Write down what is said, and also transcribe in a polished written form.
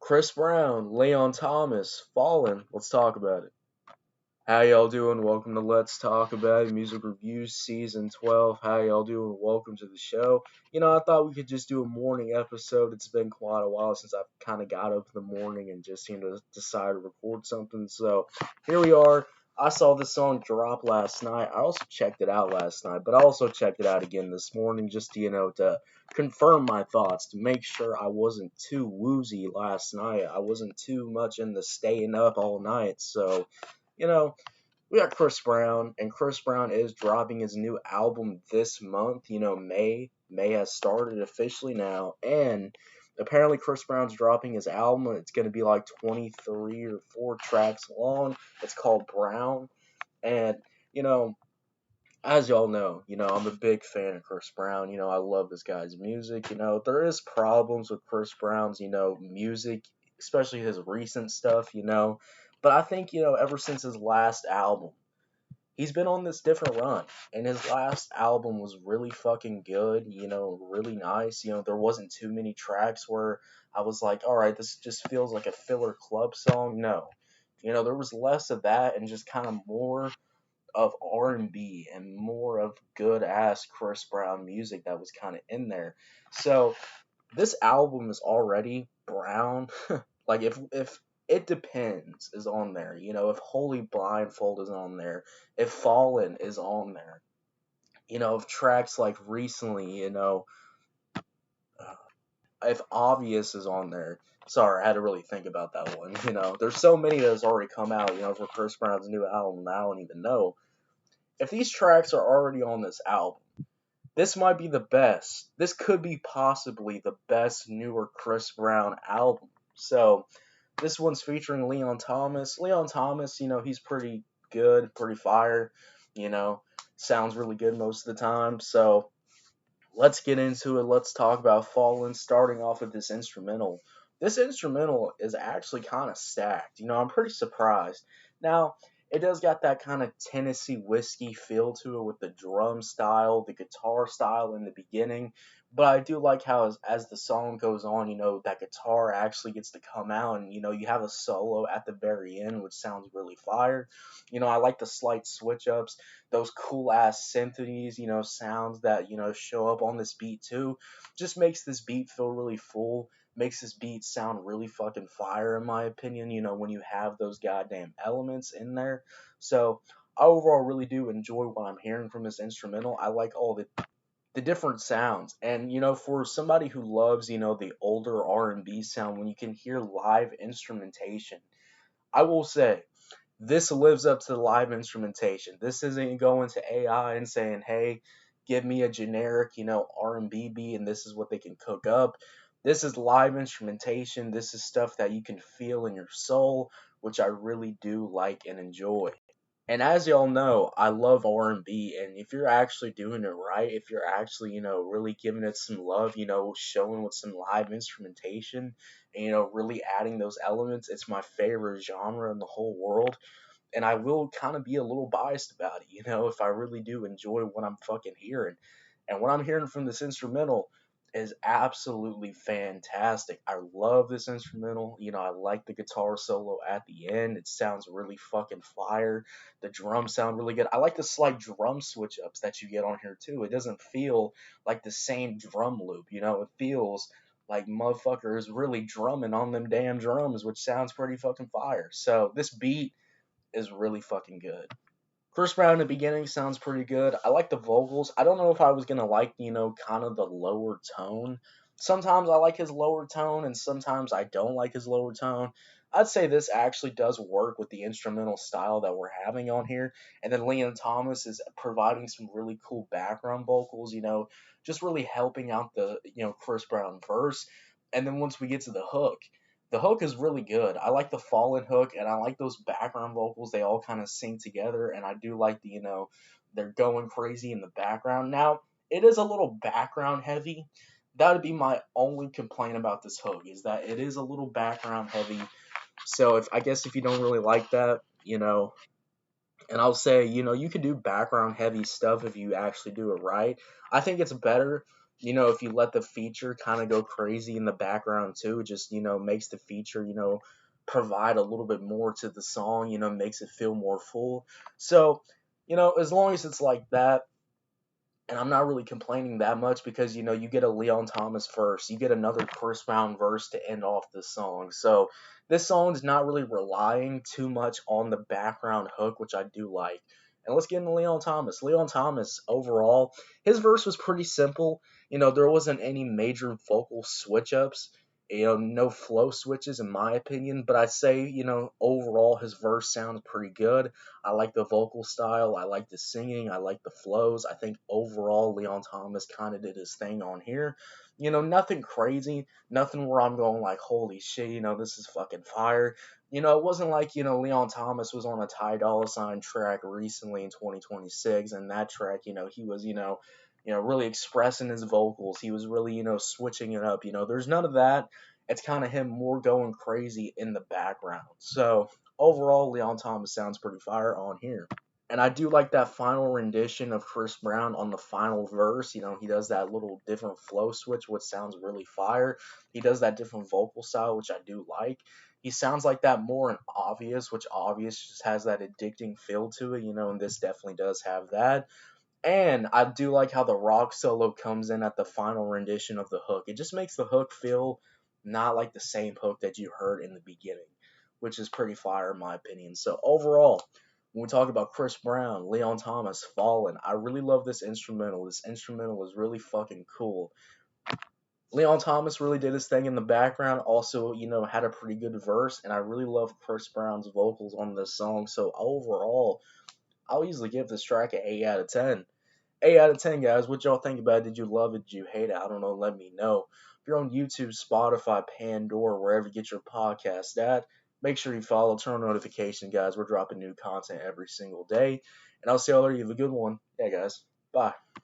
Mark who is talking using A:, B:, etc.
A: Chris Brown, Leon Thomas, Fallin. Let's talk about it. How y'all doing? Welcome to Let's Talk About It, Music Reviews Season 12. How y'all doing? Welcome to the show. I thought we could just do a morning episode. It's been quite a while since I've kind of got up in the morning and just, decided to record something. So here we are. I saw this song drop last night. I also checked it out last night, but I also checked it out again this morning just to confirm my thoughts, to make sure I wasn't too woozy last night. I wasn't too much into staying up all night. So, you know, we got Chris Brown, and Chris Brown is dropping his new album this month. May. May has started officially now, and apparently Chris Brown's dropping his album, and it's going to be like 23 or 4 tracks long. It's called Brown, and, you know, as y'all know, I'm a big fan of Chris Brown. I love this guy's music. There is problems with Chris Brown's, music, especially his recent stuff, but I think, ever since his last album, he's been on this different run, and his last album was really fucking good, really nice. There wasn't too many tracks where I was like, all right, this just feels like a filler club song. No. There was less of that and just kind of more of R&B and more of good ass Chris Brown music that was kind of in there. So this album is already Brown. Like if It Depends is on there, if Holy Blindfold is on there, if Fallen is on there, if tracks like Recently, if Obvious is on there. Sorry, I had to really think about that one. There's so many that's already come out, for Chris Brown's new album that I don't even know. If these tracks are already on this album, this might be the best. This could be possibly the best newer Chris Brown album. So, this one's featuring Leon Thomas. Leon Thomas, he's pretty good, pretty fire, you know, sounds really good most of the time. So, let's get into it. Let's talk about Fallin', starting off with this instrumental. This instrumental is actually kind of stacked. I'm pretty surprised. Now, it does got that kind of Tennessee whiskey feel to it with the drum style, the guitar style in the beginning. But I do like how as the song goes on, that guitar actually gets to come out and, you have a solo at the very end, which sounds really fire. I like the slight switch ups, those cool ass symphonies, sounds that, show up on this beat too. Just makes this beat feel really full, makes this beat sound really fucking fire in my opinion, when you have those goddamn elements in there. So I overall really do enjoy what I'm hearing from this instrumental. I like all the different sounds. And for somebody who loves, the older R&B sound, when you can hear live instrumentation, I will say this lives up to the live instrumentation. This isn't going to AI and saying, "Hey, give me a generic, R&B beat and this is what they can cook up." This is live instrumentation. This is stuff that you can feel in your soul, which I really do like and enjoy. And as y'all know, I love R&B, and if you're actually doing it right, if you're actually, really giving it some love, showing with some live instrumentation, and, really adding those elements, it's my favorite genre in the whole world. And I will kind of be a little biased about it, if I really do enjoy what I'm fucking hearing. And what I'm hearing from this instrumental is absolutely fantastic. I love this instrumental. I like the guitar solo at the end. It sounds really fucking fire. The drums sound really good. I like the slight drum switch ups that you get on here too. It doesn't feel like the same drum loop, it feels like motherfucker is really drumming on them damn drums, which sounds pretty fucking fire. So this beat is really fucking good. Chris Brown in the beginning sounds pretty good. I like the vocals. I don't know if I was gonna like, kind of the lower tone. Sometimes I like his lower tone, and sometimes I don't like his lower tone. I'd say this actually does work with the instrumental style that we're having on here. And then Leon Thomas is providing some really cool background vocals, just really helping out the, Chris Brown verse. And then once we get to the hook is really good. I like the Fallen hook, and I like those background vocals. They all kind of sing together, and I do like the, they're going crazy in the background. Now, it is a little background heavy. That would be my only complaint about this hook, is that it is a little background heavy. So I guess if you don't really like that, and I'll say, you can do background heavy stuff if you actually do it right. I think it's better If you let the feature kind of go crazy in the background too, it just, makes the feature, provide a little bit more to the song, makes it feel more full. So, as long as it's like that, and I'm not really complaining that much because you get a Leon Thomas verse, you get another Chris Brown verse to end off this song. So this song's not really relying too much on the background hook, which I do like. And let's get into Leon Thomas. Leon Thomas overall, his verse was pretty simple. There wasn't any major vocal switch ups. No flow switches in my opinion, but I say, overall his verse sounds pretty good. I like the vocal style. I like the singing. I like the flows. I think overall Leon Thomas kind of did his thing on here. Nothing crazy. Nothing where I'm going like, holy shit, this is fucking fire. It wasn't like, Leon Thomas was on a Ty Dolla Sign track recently in 2026, and that track, he was, really expressing his vocals. He was really, switching it up. There's none of that. It's kind of him more going crazy in the background. So overall, Leon Thomas sounds pretty fire on here. And I do like that final rendition of Chris Brown on the final verse. He does that little different flow switch, which sounds really fire. He does that different vocal style, which I do like. He sounds like that more in Obvious, which Obvious just has that addicting feel to it, and this definitely does have that. And I do like how the rock solo comes in at the final rendition of the hook. It just makes the hook feel not like the same hook that you heard in the beginning, which is pretty fire in my opinion. So overall, when we talk about Chris Brown, Leon Thomas, Fallin, I really love this instrumental. This instrumental is really fucking cool. Leon Thomas really did his thing in the background. Also, had a pretty good verse, and I really love Chris Brown's vocals on this song. So overall, I'll easily give this track an 8 out of 10. 8 out of 10, guys. What y'all think about it? Did you love it? Did you hate it? I don't know. Let me know. If you're on YouTube, Spotify, Pandora, wherever you get your podcast at, make sure you follow, turn on notifications, guys. We're dropping new content every single day. And I'll see y'all later. You have a good one. Yeah, guys. Bye.